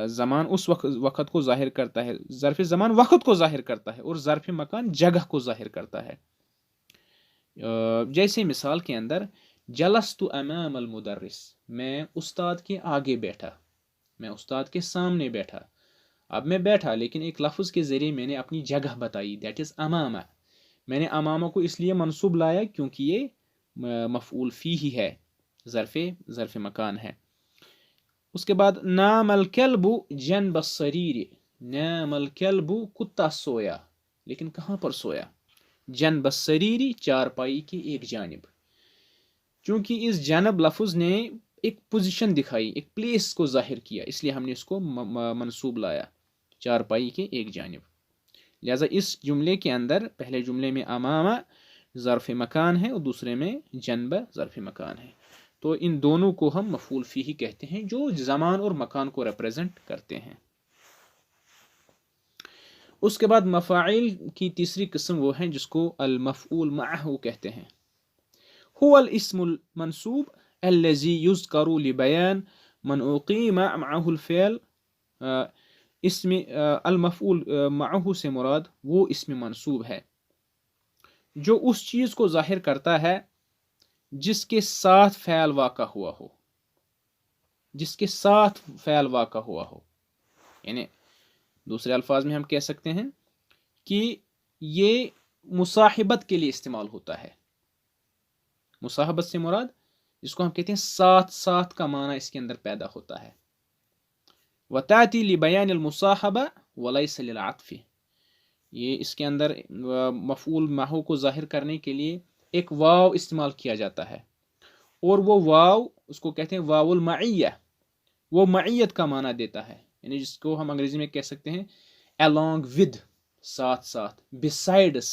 زمان اس وقت کو ظاہر کرتا ہے. ظرف زمان وقت کو ظاہر کرتا ہے اور ظرف مکان جگہ کو ظاہر کرتا ہے. جیسے مثال کے اندر جلست امام المدرس، میں استاد کے آگے بیٹھا، میں استاد کے سامنے بیٹھا. اب میں بیٹھا لیکن ایک لفظ کے ذریعے میں نے اپنی جگہ بتائی، دیٹ از امامہ. میں نے امامہ کو اس لیے منصوب لایا کیونکہ یہ مفعول فیہ ہے، ظرف مکان ہے. اس کے بعد نام الکلب جنب السریر، نام الکلب کتا سویا، لیکن کہاں پر سویا؟ جنب السریر، چارپائی کی ایک جانب. چونکہ اس جانب لفظ نے ایک پوزیشن دکھائی، ایک پلیس کو ظاہر کیا، اس لیے ہم نے اس کو منصوب لایا چارپائی کے ایک جانب. لہذا اس جملے کے اندر پہلے جملے میں امامہ ظرف مکان ہے اور دوسرے میں جنب ظرف مکان ہے. تو ان دونوں کو ہم مفعول فیہ کہتے ہیں جو زمان اور مکان کو ریپرزینٹ کرتے ہیں. اس کے بعد مفاعیل کی تیسری قسم وہ ہیں جس کو المفعول معہ کہتے ہیں. هو الاسم المنصوب الذي يذكر لبيان من أقيم معه الفعل. اسم المفعول معه سے مراد وہ اسم منصوب ہے جو اس چیز کو ظاہر کرتا ہے جس کے ساتھ فعل واقع ہوا ہو، جس کے ساتھ فعل واقع ہوا ہو. یعنی دوسرے الفاظ میں ہم کہہ سکتے ہیں کہ یہ مصاحبت کے لیے استعمال ہوتا ہے. مصاحبت سے مراد جس کو ہم کہتے ہیں ساتھ ساتھ کا معنی اس کے اندر پیدا ہوتا ہے. وَتَأْتِي لِبَيَانِ الْمُصَاحَبَةِ وَلَيْسَ لِلْعَطْفِ، یہ اس کے اندر مفعول معہ کو ظاہر کرنے کے لیے ایک واو استعمال کیا جاتا ہے، اور وہ واو اس کو کہتے ہیں واو المعیہ، وہ معیت کا معنی دیتا ہے. یعنی جس کو ہم انگریزی میں کہہ سکتے ہیں along with، ساتھ ساتھ. besides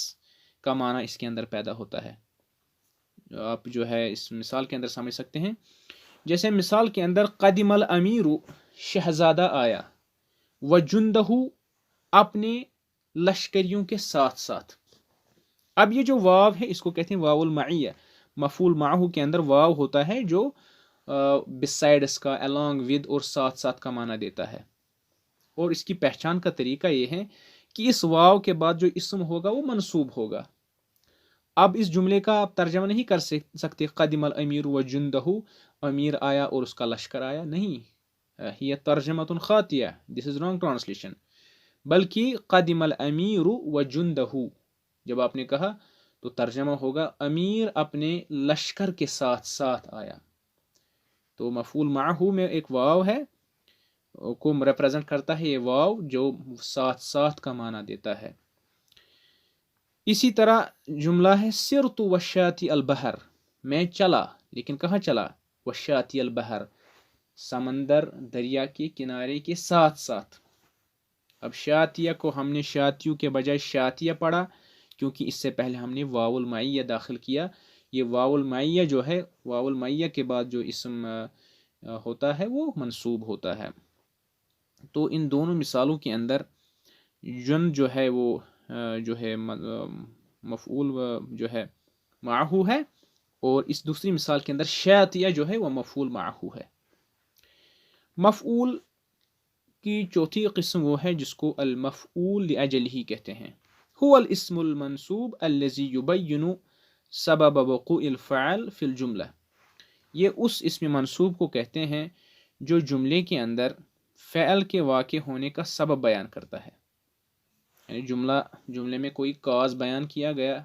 کا معنی اس کے اندر پیدا ہوتا ہے. آپ جو ہے اس مثال کے اندر سمجھ سکتے ہیں. جیسے مثال کے اندر قدم الامیر، شہزادہ آیا، وجندہ، اپنے لشکریوں کے ساتھ ساتھ. اب یہ جو واو ہے اس کو کہتے ہیں واو المعیہ. مفعول معہ کے اندر واو ہوتا ہے جو besides کا، along with اور ساتھ ساتھ کا معنی دیتا ہے. اور اس کی پہچان کا طریقہ یہ ہے کہ اس واو کے بعد جو اسم ہوگا وہ منصوب ہوگا. اب اس جملے کا آپ ترجمہ نہیں کر سکتے قدم الامیر وجندہ، امیر آیا اور اس کا لشکر آیا. نہیں، یہ ترجمہ خاطیہ، دس از رانگ ٹرانسلیشن. بلکہ قدم الامیر وجندہ جب آپ نے کہا تو ترجمہ ہوگا امیر اپنے لشکر کے ساتھ ساتھ آیا. تو مفعول معہ میں ایک واو ہے کو ریپرزینٹ کرتا ہے، یہ واو جو ساتھ ساتھ کا معنی دیتا ہے. اسی طرح جملہ ہے سرت وشاتی البحر، میں چلا لیکن کہاں چلا؟ وشاتی البحر، سمندر دریا کے کنارے کے ساتھ ساتھ. اب شاتیہ کو ہم نے شاتیوں کے بجائے شاتیہ پڑھا کیونکہ اس سے پہلے ہم نے واو المعیہ داخل کیا. یہ واو المعیہ جو ہے، واو المعیہ کے بعد جو اسم ہوتا ہے وہ منصوب ہوتا ہے. تو ان دونوں مثالوں کے اندر جن جو ہے وہ جو ہے مفعول جو ہے معہو ہے، اور اس دوسری مثال کے اندر شاطیہ جو ہے وہ مفعول معہو ہے۔ مفعول کی چوتھی قسم وہ ہے جس کو المفعول لأجلہ کہتے ہیں۔ هو الاسم المنصوب الذي يبين سبب وقوع الفعل في الجملہ، یہ اس اسم منصوب کو کہتے ہیں جو جملے کے اندر فعل کے واقع ہونے کا سبب بیان کرتا ہے، یعنی جملے میں کوئی کاز بیان کیا گیا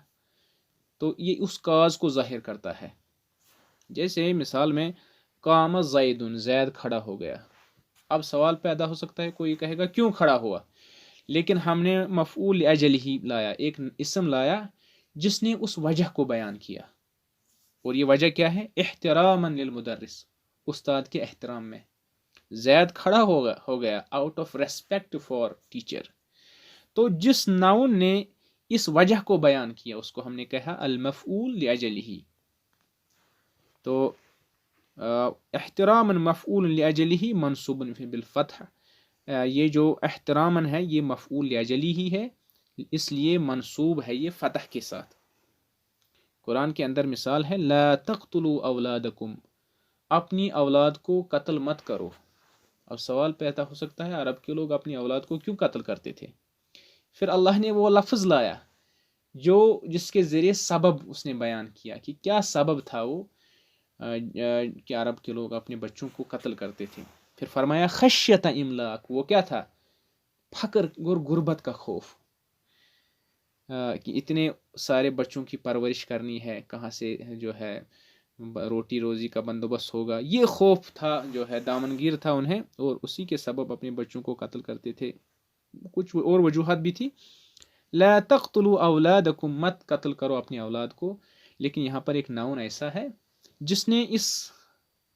تو یہ اس کاز کو ظاہر کرتا ہے۔ جیسے مثال میں قام زید، زید کھڑا ہو گیا۔ اب سوال پیدا ہو سکتا ہے، کوئی کہے گا کیوں کھڑا ہوا، لیکن ہم نے مفعول لاجلہ لایا، ایک اسم لایا جس نے اس وجہ کو بیان کیا، اور یہ وجہ کیا ہے؟ احتراما للمدرس، استاد کے احترام میں زید کھڑا ہو گیا out of respect for teacher. تو جس ناؤن نے اس وجہ کو بیان کیا اس کو ہم نے کہا المفعول لاجلہ۔ تو احتراما مفعول لاجلہ منصوب بالفتح، یہ جو احتراما ہے یہ مفعول لاجلہ ہی ہے، اس لیے منصوب ہے یہ فتح کے ساتھ۔ قرآن کے اندر مثال ہے لا تقتلوا اولادکم، اپنی اولاد کو قتل مت کرو۔ اب سوال پیدا ہو سکتا ہے عرب کے لوگ اپنی اولاد کو کیوں قتل کرتے تھے؟ پھر اللہ نے وہ لفظ لایا جس کے ذریعے سبب اس نے بیان کیا کہ کیا سبب تھا وہ کہ عرب کے لوگ اپنے بچوں کو قتل کرتے تھے۔ پھر فرمایا خشیت املاک، وہ کیا تھا؟ فقر اور غربت کا خوف، کہ اتنے سارے بچوں کی پرورش کرنی ہے، کہاں سے جو ہے روٹی روزی کا بندوبست ہوگا، یہ خوف تھا جو ہے دامنگیر تھا انہیں، اور اسی کے سبب اپنے بچوں کو قتل کرتے تھے۔ کچھ اور وجوہات بھی تھی۔ لا تقتلوا اولادکم، مت قتل کرو اپنی اولاد کو، لیکن یہاں پر ایک ناؤن ایسا ہے جس نے اس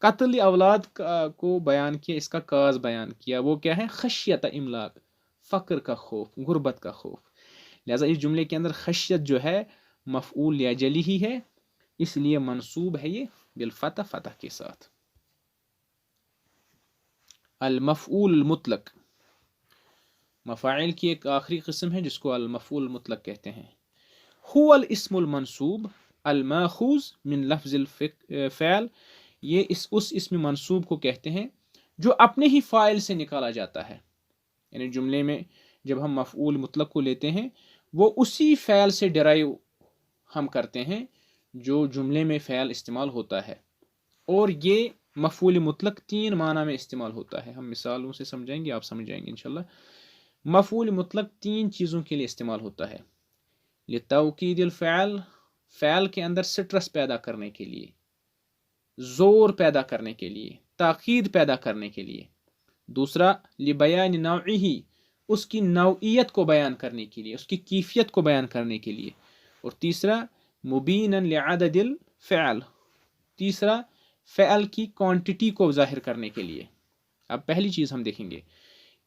قتل اولاد کو بیان کیا، اس کا کاز بیان کیا، وہ کیا ہے؟ خشیت املاک، فقر کا خوف، غربت کا خوف۔ لہذا اس جملے کے اندر خشیت جو ہے مفعول لاجلہ ہی ہے، اس لیے منصوب ہے یہ بالفتح، فتح کے ساتھ۔ المفعول المطلق، مفاعل کی ایک آخری قسم ہے جس کو المفعول المطلق کہتے ہیں۔ هو الاسم المنصوب الماخوذ من لفظ الفعل، یہ اس اسم منصوب کو کہتے ہیں جو اپنے ہی فاعل سے نکالا جاتا ہے، یعنی جملے میں جب ہم مفعول مطلق کو لیتے ہیں وہ اسی فعل سے ڈرائیو ہم کرتے ہیں جو جملے میں فعل استعمال ہوتا ہے، اور یہ مفعول مطلق 3 معنی میں استعمال ہوتا ہے۔ ہم مثالوں سے سمجھائیں گے، آپ سمجھ جائیں گے انشاءاللہ۔ مفعول مطلق 3 چیزوں کے لیے استعمال ہوتا ہے: لتوکید الفعل، فعل کے اندر سٹرس پیدا کرنے کے لیے، زور پیدا کرنے کے لیے، تاکید پیدا کرنے کے لیے۔ دوسرا لبیان نوعہ، اس کی نوعیت کو بیان کرنے کے لیے، اس کی کیفیت کو بیان کرنے کے لیے۔ اور تیسرا مبینا لعدد الفعل، تیسرا فعل کی کوانٹٹی کو ظاہر کرنے کے لیے۔ اب پہلی چیز ہم دیکھیں گے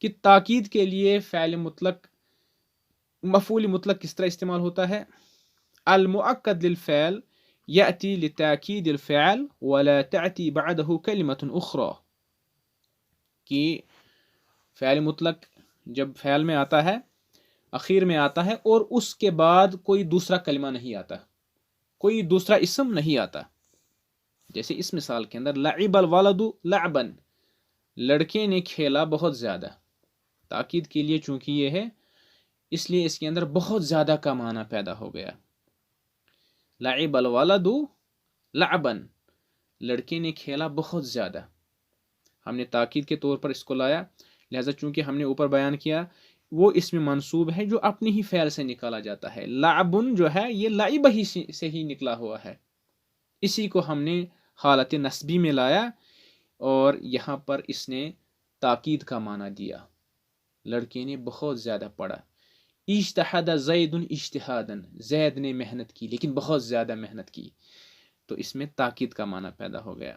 کہ تاکید کے لیے مفعول مطلق کس طرح استعمال ہوتا ہے۔ المؤکد للفعل یأتی لتاکید الفعل ولا تأتی بعده کلمة اخرى، کہ فعل مطلق جب فعل میں آتا ہے اخیر میں آتا ہے اور اس کے بعد کوئی دوسرا کلمہ نہیں آتا، کوئی دوسرا اسم نہیں آتا۔ جیسے اس مثال کے اندر لعب الولد لعبا، لڑکے نے کھیلا بہت زیادہ، تاکید کے لیے چونکہ یہ ہے اس لیے اس کے اندر بہت زیادہ کا معنی پیدا ہو گیا۔ لعب الولد لعبا، لڑکے نے کھیلا بہت زیادہ، ہم نے تاکید کے طور پر اس کو لایا، لہذا چونکہ ہم نے اوپر بیان کیا وہ اسم منصوب ہے جو اپنے ہی فعل سے نکالا جاتا ہے۔ لعبن جو ہے یہ لعب ہی سے ہی نکلا ہوا ہے، اسی کو ہم نے حالت نسبی میں لایا اور یہاں پر اس نے تاکید کا معنی دیا، لڑکے نے بہت زیادہ پڑھا۔ اجتہد زید اجتہادا، زید نے محنت کی لیکن بہت زیادہ محنت کی، تو اس میں تاکید کا معنی پیدا ہو گیا۔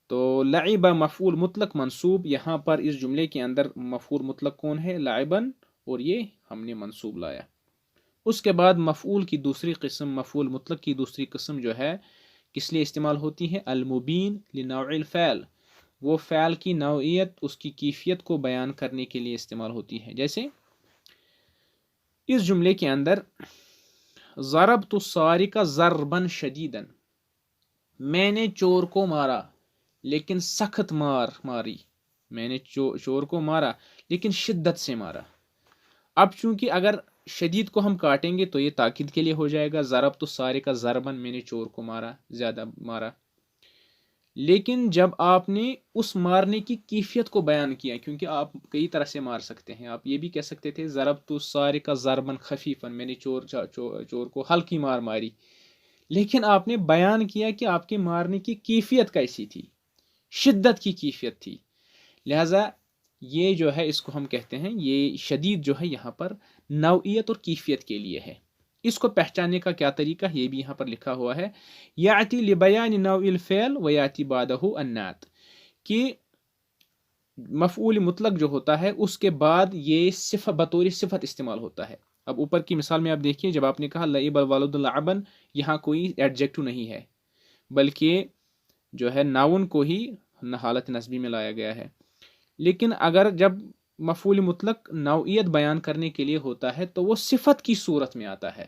تو لعب مفعول مطلق منصوب، یہاں پر اس جملے کے اندر مفعول مطلق کون ہے؟ لعبن، اور یہ ہم نے منصوب لایا۔ اس کے بعد مفعول کی دوسری قسم، مفعول مطلق کی دوسری قسم جو ہے کس لیے استعمال ہوتی ہے؟ المبین لنوع الفعل، وہ فعل کی نوعیت، اس کی کیفیت کو بیان کرنے کے لیے استعمال ہوتی ہے۔ جیسے اس جملے کے اندر ضربت السارق ضربا شدیدا، میں نے چور کو مارا لیکن سخت ماری، میں نے چور کو مارا لیکن شدت سے مارا۔ اب چونکہ اگر شدید کو ہم کاٹیں گے تو یہ تاکید کے لیے ہو جائے گا، ضربت السارق ضربا، میں نے چور کو مارا، زیادہ مارا۔ لیکن جب آپ نے اس مارنے کی کیفیت کو بیان کیا، کیونکہ آپ کئی طرح سے مار سکتے ہیں، آپ یہ بھی کہہ سکتے تھے ضربت السارق ضربا خفیفا، میں نے چور کو ہلکی مار ماری، لیکن آپ نے بیان کیا کہ آپ کے مارنے کی کیفیت کیسی تھی، شدت کی کیفیت تھی، لہذا یہ جو ہے اس کو ہم کہتے ہیں، یہ شدید جو ہے یہاں پر نوعیت اور کیفیت کے لیے ہے۔ اس کو پہچاننے کا کیا طریقہ، یہ بھی یہاں پر لکھا ہوا ہے، یاتی لبیان نوع الفعل و یاتی بعدہ النعت، کہ مفعول مطلق جو ہوتا ہے اس کے بعد یہ صفت بطور صفت استعمال ہوتا ہے۔ اب اوپر کی مثال میں آپ دیکھیے، جب آپ نے کہا لعب الولد لعبا، یہاں کوئی ایڈجیکٹو نہیں ہے بلکہ جو ہے ناون کو ہی حالت نسبی میں لایا گیا ہے۔ لیکن اگر جب مفعول مطلق نوعیت بیان کرنے کے لیے ہوتا ہے تو وہ صفت کی صورت میں آتا ہے،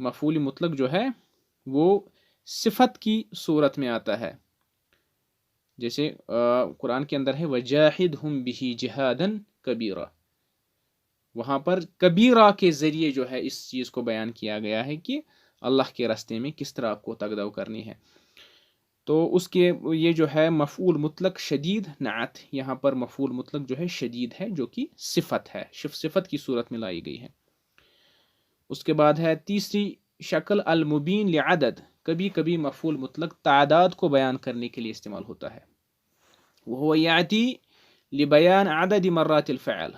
مفعول مطلق جو ہے وہ صفت کی صورت میں آتا ہے، جیسے قرآن کے اندر ہے وَجَاهِدْهُمْ بِهِ جِهَادًا كَبِيرًا، وہاں پر کبیرہ کے ذریعے جو ہے اس چیز کو بیان کیا گیا ہے کہ اللہ کے راستے میں کس طرح آپ کو تگدو کرنی ہے۔ تو اس کے یہ جو ہے مفعول مطلق شدید نعت، یہاں پر مفعول مطلق جو ہے شدید ہے، جو کہ صفت ہے، صفت کی صورت میں لائی گئی ہے۔ اس کے بعد ہے تیسری شکل المبین لعدد، کبھی کبھی مفعول مطلق تعداد کو بیان کرنے کے لیے استعمال ہوتا ہے، وہ یاتی لبیان عدد مرات الفعل،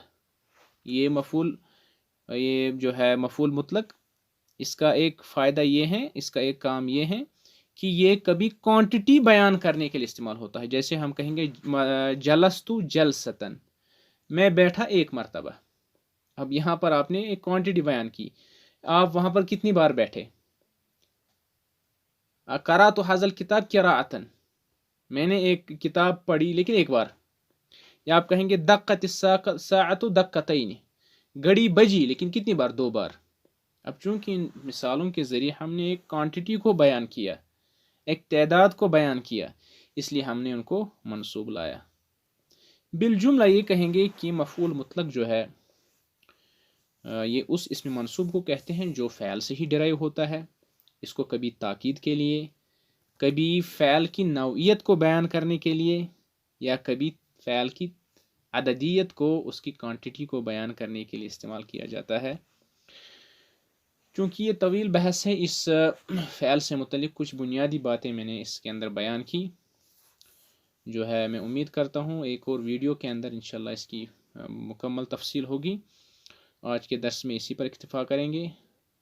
یہ جو ہے مفعول مطلق، اس کا ایک فائدہ یہ ہے، اس کا ایک کام یہ ہے کہ یہ کبھی کوانٹٹی بیان کرنے کے لیے استعمال ہوتا ہے، جیسے ہم کہیں گے جلست جلستن، میں بیٹھا ایک مرتبہ۔ اب یہاں پر آپ نے ایک کوانٹٹی بیان کی، آپ وہاں پر کتنی بار بیٹھے؟ قرأت ھذا الکتاب قراءۃ، میں نے ایک کتاب پڑھی لیکن ایک بار۔ یا آپ کہیں گے دقت الساعۃ دقتین، گھڑی بجی لیکن کتنی بار؟ 2 بار۔ اب چونکہ ان مثالوں کے ذریعے ہم نے ایک کوانٹٹی کو بیان کیا، ایک تعداد کو بیان کیا، اس لیے ہم نے ان کو منصوب لایا۔ بالجملہ یہ کہیں گے کہ مفعول مطلق جو ہے یہ اس اسم منصوب کو کہتے ہیں جو فعل سے ہی ڈرائیو ہوتا ہے، اس کو کبھی تاکید کے لیے، کبھی فعل کی نوعیت کو بیان کرنے کے لیے، یا کبھی فعل کی عددیت کو، اس کی کوانٹٹی کو بیان کرنے کے لیے استعمال کیا جاتا ہے۔ چونکہ یہ طویل بحث ہے، اس فعل سے متعلق کچھ بنیادی باتیں میں نے اس کے اندر بیان کی، جو ہے میں امید کرتا ہوں ایک اور ویڈیو کے اندر انشاءاللہ اس کی مکمل تفصیل ہوگی۔ آج کے درس میں اسی پر اکتفا کریں گے،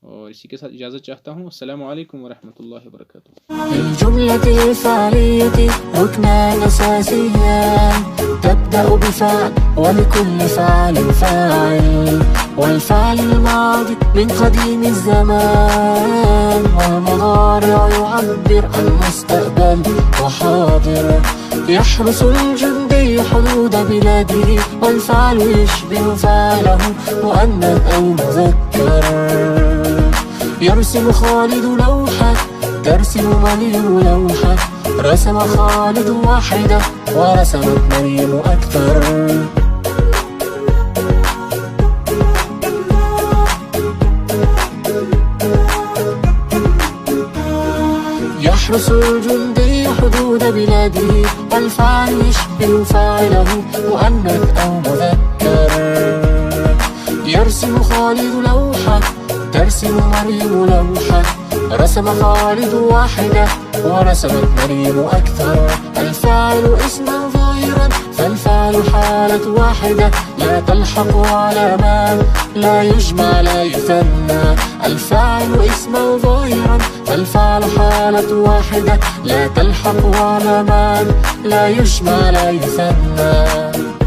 اور اسی کے ساتھ اجازت چاہتا ہوں۔ السلام علیکم ورحمۃ اللہ وبرکاتہ۔ الجملة الفعلية ركنان أساسيان، تبدأ بفعل ولكل فعل فاعل، والفعل الماضي من قديم الزمان، والمضارع يعبر عن مستقبل وحاضر، يحرس الجندي حدود بلاده، والفعل يشبه فعله مؤنث أو مذكر، يرسم خالد لوحة، ترسم مريم لوحة، رسم خالد واحدة ورسمت مريم أكثر. يحرس الجندي حدود بلاده، والفعل يشبه فاعله مؤنث أو مذكر، يرسم خالد لوحة، ترسم مريم لوحة، رسم خالد واحدة ورسمت مريم أكثر. الفاعل اسما ظاهرا، فالفعل حالة واحدة، لا تلحق على ما، لا يجمع لا يثنى. الفاعل اسما ظاهرا، فالفعل حالة واحدة، لا تلحق على ما، لا يجمع لا يثنى.